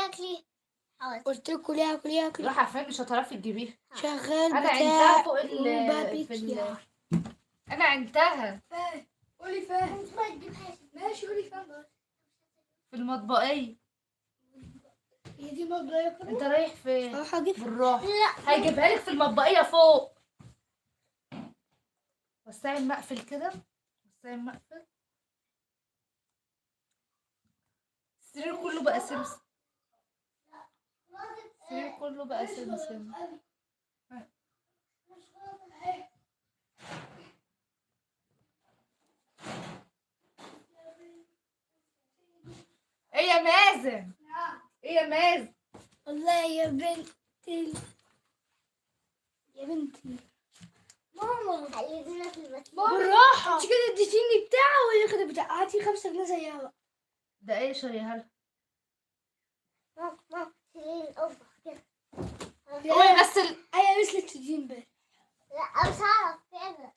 اكلي. حاضر. قلت لك كليها كليها كليها. راح فين؟ مش هتعرفي تجيبيها. شغال انا بتاع عندها فوق البابيكيا. انا عندها فاهم. قولي فاهم. ماشي قولي فاهم. في المطبقية. هي دي مبدأ. انت رايح فين؟ اروح اجيب. بالراحة. لا هيجيبها لك في المطبقية فوق. وسعي المقفل كده. وسعي المقفل. السرير كله بقى سمسم. السرير كله بقى سمسم. ايه يا مازن؟ ايه يا مازن؟ والله يا بنتي. يا بنتي. ماما. عايزينها في البيت. بالراحة. انت كده اديتيني بتاعها وهي كده بتاع. هاتي 5 جنيه زيها بقى. ده ايه شريها لها؟ ماما شيلين القبة كده. هو بس هي مثل تجين امبارح. لا مش هعرف كده.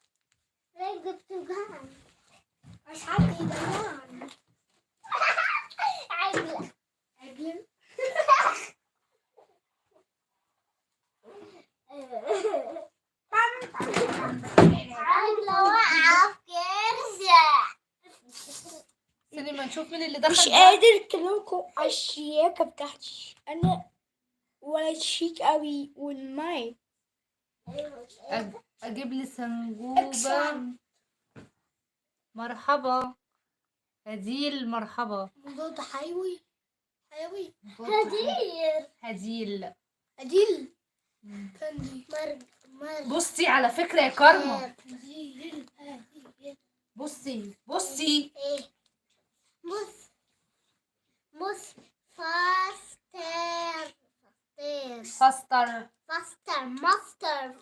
رجلي بتوجعني. مش عارفه يدلعني. عجلة. عجل. عجلة واقعة في كرسي. سينما نشوف مين اللي دخل. مش ده. قادر اكلمكم على الشياكة بتاعتي انا. ولا شيك قوي والماي. اجيب لي سنجوبة. اكسر. مرحبا. هديل مرحبا. مضاد حيوي. حيوي. هدير. هديل. اديل. كندي. مرج. بصي على فكرة يا كارما. اديل. بصي بصي. ايه. مس فاستر. فاستر. ماستر.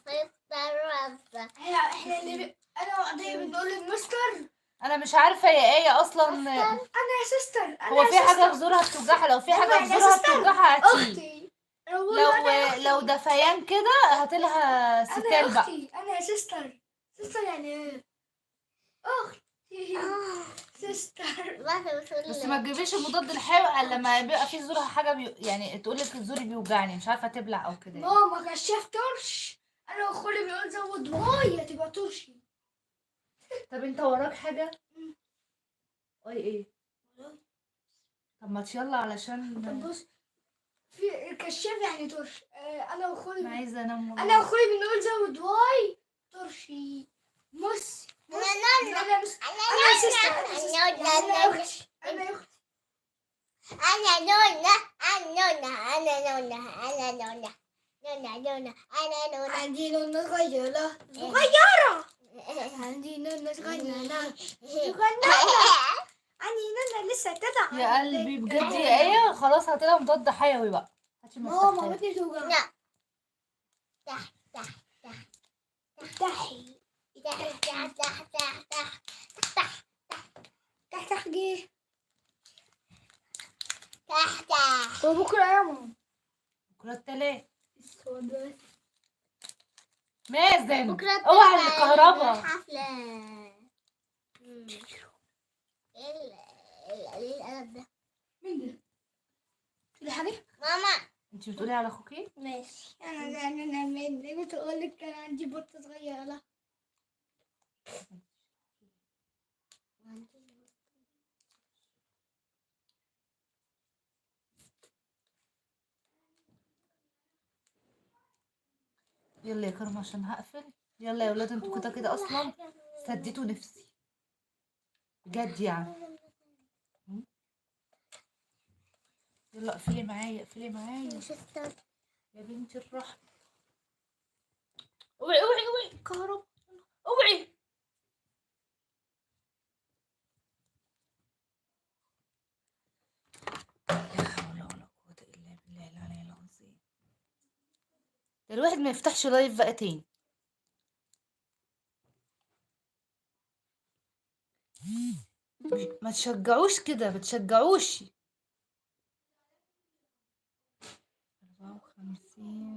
احنا اللي انا وعدي بنقول المستر. انا مش عارفة هي ايه اصلا. انا يا سيستر. انا هو يا في حاجة سيستر. في زورها بتوجعها؟ لو في حاجة طبعاً في يا زورها سيستر. بتوجعها هاتيه. اختي. أنا بقول له أنا يا أختي. لو دفيان كده هاتلها انا يا ستال بقى. اختي. انا يا سيستر. سيستر يعني ايه؟ اختي. سيستر. بس ما تجيبيش المضاد الحيوي الا لما يبقى في زورها حاجة يعني تقول لك زوري بيوجعني مش عارفة تبلع او كده. ماما كشاف طرش. انا واخويا بنقول زود ميه تبقى طرشي. طب انت وراك حاجة؟ ايه؟ طب ما يلا علشان طب بص. في الكشاف يعني طرش. انا انا واخويا. عايزة انام والله. انا واخويا بنقول زود واي طرشي. مس. انا مس. انا سيستر. انا يا اختي. انا يا اختي. أنا نونا. عندي نونة صغيرة. عندي نونة صغيرة. عندي نونة لسه تدعى. يا قلبي بجد يا ايه خلاص هاتلها مضاد حيوي بقى. هاتي ماما مفتاح. بطني توجع. لا. افتحي. تحت جه. هو بكرة يا ماما. بكرة التلات. السوداء. مازن بكرة اوعى الكهرباء. حفلة. ايه القلم ده؟ مين ده؟ كده حاجة؟ ماما. انت بتقولي على اخوكي؟ ماشي. انا من قلت اقول لك كان عندي بطة صغيرة. يلا يا كرم عشان هقفل. يلا يا ولاد انتوا كده كده اصلا سديتوا نفسي بجد يعني. يلا اقفلي معايا اقفلي معايا يا بنتي الرحمة. اوعي اوعي اوعي كهرباء. اوعي. لا حول ولا قوة الا بالله العلي العظيم. ده الواحد ما يفتحش لايف بقى تاني. ما تشجعوش كده ما تشجعوش. 54